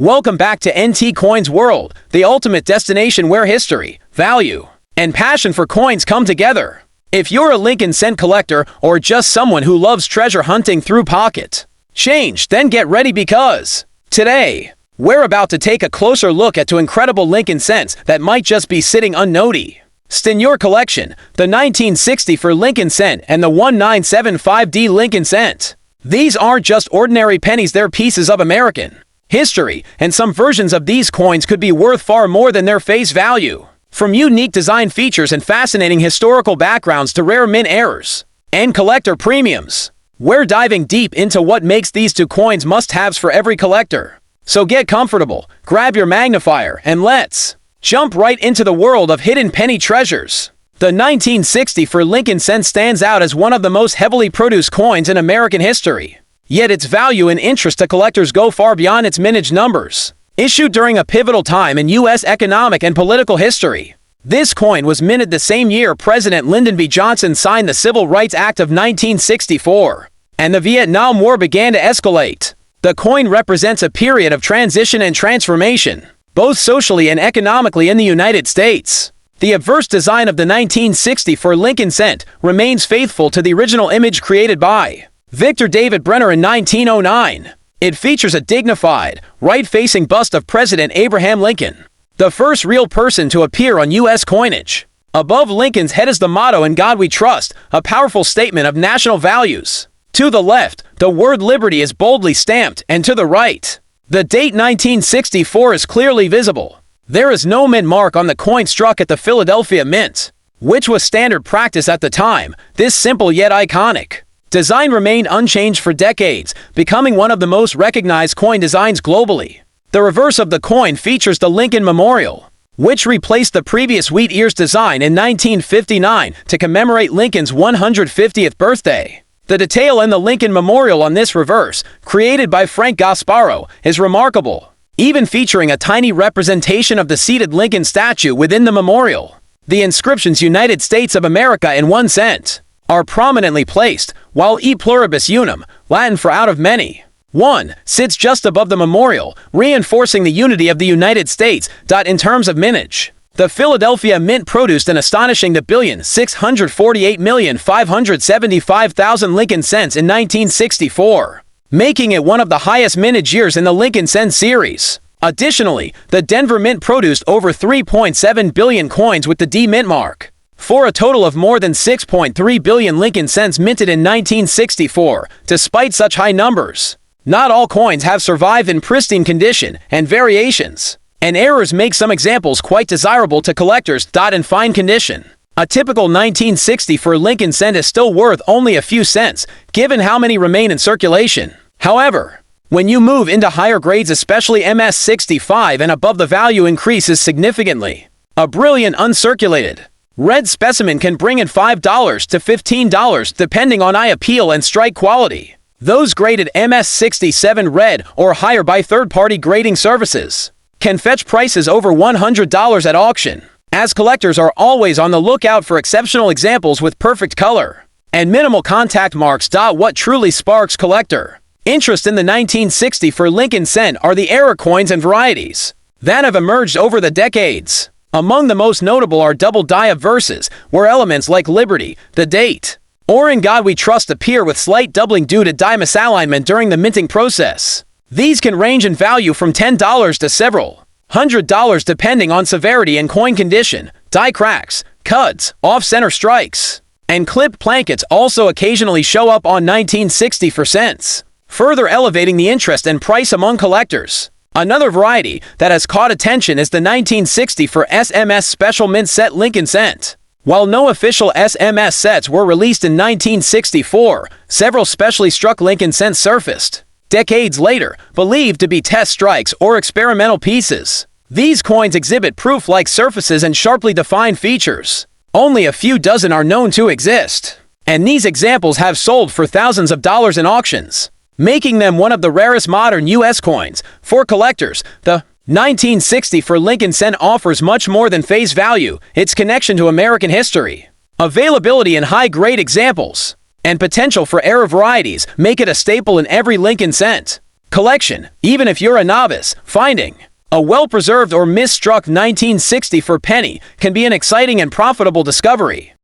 Welcome back to NT Coins World, the ultimate destination where history, value, and passion for coins come together. If you're a Lincoln cent collector or just someone who loves treasure hunting through pocket change, then get ready because today, we're about to take a closer look at two incredible Lincoln cents that might just be sitting unnoticed in your collection, the 1960 for Lincoln cent and the 1975D Lincoln cent. These aren't just ordinary pennies, they're pieces of American history, and some versions of these coins could be worth far more than their face value. From unique design features and fascinating historical backgrounds to rare mint errors and collector premiums, we're diving deep into what makes these two coins must-haves for every collector. So get comfortable, grab your magnifier, and let's jump right into the world of hidden penny treasures. The 1960 for Lincoln cent stands out as one of the most heavily produced coins in American history. Yet its value and interest to collectors go far beyond its mintage numbers. Issued during a pivotal time in U.S. economic and political history, this coin was minted the same year President Lyndon B. Johnson signed the Civil Rights Act of 1964, and the Vietnam War began to escalate. The coin represents a period of transition and transformation, both socially and economically in the United States. The obverse design of the 1960 for Lincoln cent remains faithful to the original image created by Victor David Brenner in 1909. It features a dignified, right-facing bust of President Abraham Lincoln, the first real person to appear on U.S. coinage. Above Lincoln's head is the motto, "In God We Trust," a powerful statement of national values. To the left, the word liberty is boldly stamped, and to the right, the date 1964 is clearly visible. There is no mint mark on the coin struck at the Philadelphia Mint, which was standard practice at the time. This simple yet iconic design remained unchanged for decades, becoming one of the most recognized coin designs globally. The reverse of the coin features the Lincoln Memorial, which replaced the previous wheat ears design in 1959 to commemorate Lincoln's 150th birthday. The detail in the Lincoln Memorial on this reverse, created by Frank Gasparo, is remarkable, even featuring a tiny representation of the seated Lincoln statue within the memorial. The inscriptions "United States of America" and 1 cent are prominently placed, while "E pluribus unum," Latin for "out of many," 1 sits just above the memorial, reinforcing the unity of the United States. In terms of mintage, the Philadelphia Mint produced an astonishing 1,648,575,000 Lincoln cents in 1964, making it one of the highest mintage years in the Lincoln cent series. Additionally, the Denver Mint produced over 3.7 billion coins with the D mint mark, for a total of more than 6.3 billion Lincoln cents minted in 1964. Despite such high numbers, not all coins have survived in pristine condition, and variations and errors make some examples quite desirable to collectors. In fine condition, a typical 1960 for Lincoln cent is still worth only a few cents, given how many remain in circulation. However, when you move into higher grades, especially MS65 and above, the value increases significantly. A brilliant uncirculated red specimen can bring in $5 to $15 depending on eye appeal and strike quality. Those graded MS67 red or higher by third-party grading services can fetch prices over $100 at auction, as collectors are always on the lookout for exceptional examples with perfect color and minimal contact marks. What truly sparks collector interest in the 1960 for Lincoln cent are the error coins and varieties that have emerged over the decades. Among the most notable are double die obverses, where elements like liberty, the date, or "In God We Trust" appear with slight doubling due to die misalignment during the minting process. These can range in value from $10 to several $100 depending on severity and coin condition. Die cracks, cuts, off-center strikes, and clipped plankets also occasionally show up on 1960 for cents, further elevating the interest and price among collectors. Another variety that has caught attention is the 1960 for SMS Special Mint Set Lincoln cent. While no official SMS sets were released in 1964, several specially struck Lincoln cents surfaced decades later, believed to be test strikes or experimental pieces. These coins exhibit proof-like surfaces and sharply defined features. Only a few dozen are known to exist, and these examples have sold for thousands of dollars in auctions, making them one of the rarest modern U.S. coins. For collectors, the 1960 for Lincoln cent offers much more than face value. Its connection to American history, availability in high-grade examples, and potential for error varieties make it a staple in every Lincoln cent. Collection. Even if you're a novice, finding a well-preserved or misstruck 1964 penny can be an exciting and profitable discovery.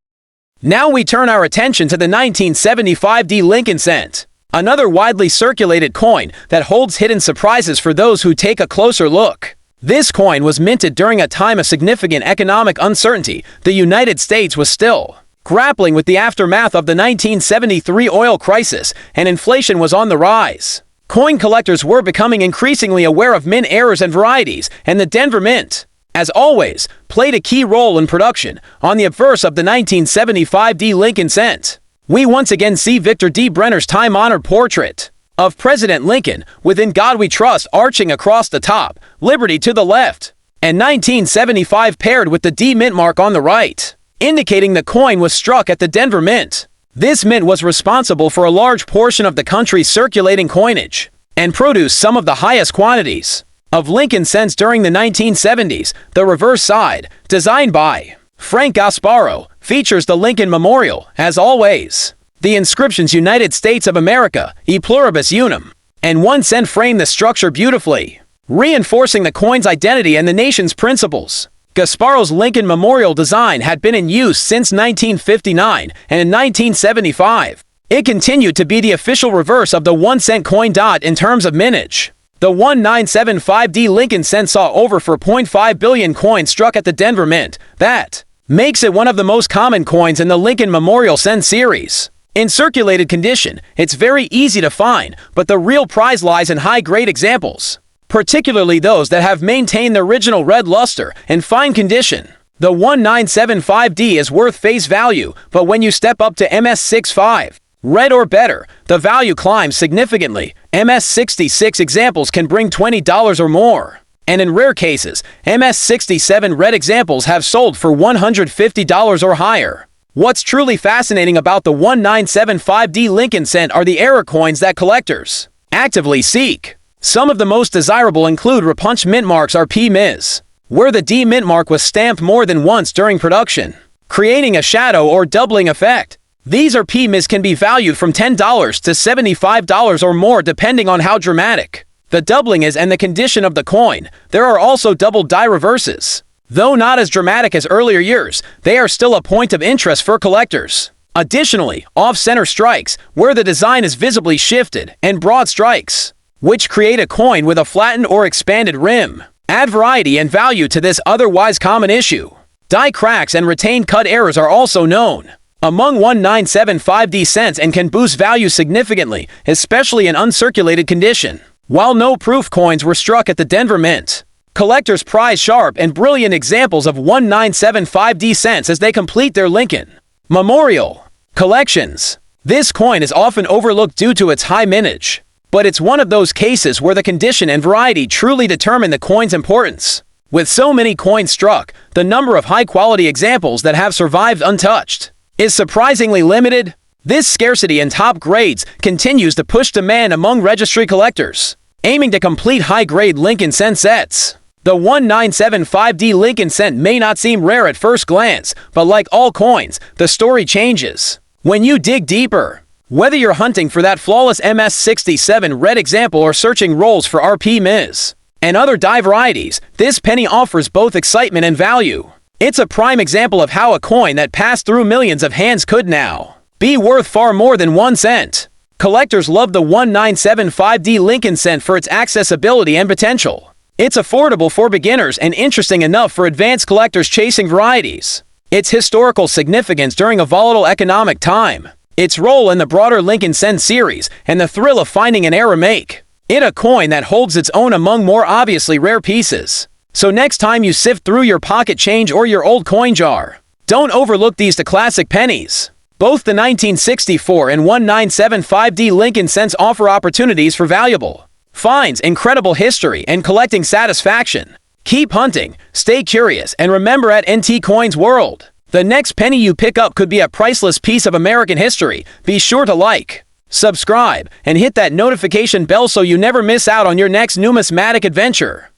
Now we turn our attention to the 1975 Lincoln cent, another widely circulated coin that holds hidden surprises for those who take a closer look. This coin was minted during a time of significant economic uncertainty. The United States was still grappling with the aftermath of the 1973 oil crisis, and inflation was on the rise. Coin collectors were becoming increasingly aware of mint errors and varieties, and the Denver Mint, as always, played a key role in production. On the obverse of the 1975 Lincoln cent, we once again see Victor D. Brenner's time-honored portrait of President Lincoln, with "In God We Trust" arching across the top, "Liberty" to the left, and 1975 paired with the D mint mark on the right, indicating the coin was struck at the Denver Mint. This mint was responsible for a large portion of the country's circulating coinage, and produced some of the highest quantities of Lincoln cents during the 1970s. The reverse side, designed by Frank Gasparo, features the Lincoln Memorial, as always. The inscriptions "United States of America, e pluribus unum," and 1 cent frame the structure beautifully, reinforcing the coin's identity and the nation's principles. Gasparo's Lincoln Memorial design had been in use since 1959, and in 1975, it continued to be the official reverse of the 1 cent coin. In terms of mintage, the 1975 Lincoln cent saw over 4.5 billion coins struck at the Denver Mint. That makes it one of the most common coins in the Lincoln Memorial cent series. In circulated condition, it's very easy to find, but the real prize lies in high-grade examples, particularly those that have maintained the original red luster and fine condition. The 1975 is worth face value, but when you step up to MS65, red or better, the value climbs significantly. MS66 examples can bring $20 or more, and in rare cases, MS67 red examples have sold for $150 or higher. What's truly fascinating about the 1975 Lincoln cent are the error coins that collectors actively seek. Some of the most desirable include Repunched mint marks or Pennies, where the D mint mark was stamped more than once during production, creating a shadow or doubling effect. These Pennies can be valued from $10 to $75 or more depending on how dramatic the doubling is and the condition of the coin. There are also double die reverses. Though not as dramatic as earlier years, they are still a point of interest for collectors. Additionally, off-center strikes, where the design is visibly shifted, and broad strikes, which create a coin with a flattened or expanded rim, add variety and value to this otherwise common issue. Die cracks and retained cut errors are also known among 1975 cents and can boost value significantly, especially in uncirculated condition. While no proof coins were struck at the Denver Mint, collectors prize sharp and brilliant examples of 1975 cents as they complete their Lincoln Memorial collections. This coin is often overlooked due to its high mintage, but it's one of those cases where the condition and variety truly determine the coin's importance. With so many coins struck, the number of high-quality examples that have survived untouched is surprisingly limited. This scarcity in top grades continues to push demand among registry collectors aiming to complete high-grade Lincoln cent sets. The 1975 Lincoln cent may not seem rare at first glance, but like all coins, the story changes when you dig deeper. Whether you're hunting for that flawless MS67 red example or searching rolls for RP Ms. and other die varieties, this penny offers both excitement and value. It's a prime example of how a coin that passed through millions of hands could now be worth far more than 1 cent. Collectors love the 1975 Lincoln cent for its accessibility and potential. It's affordable for beginners and interesting enough for advanced collectors chasing varieties. Its historical significance during a volatile economic time, its role in the broader Lincoln cent series, and the thrill of finding an error make it a coin that holds its own among more obviously rare pieces. So next time you sift through your pocket change or your old coin jar, don't overlook these classic pennies. Both the 1964 and 1975 Lincoln cents offer opportunities for valuable finds, incredible history, and collecting satisfaction. Keep hunting, stay curious, and remember, at NT Coins World, the next penny you pick up could be a priceless piece of American history. Be sure to like, subscribe, and hit that notification bell so you never miss out on your next numismatic adventure.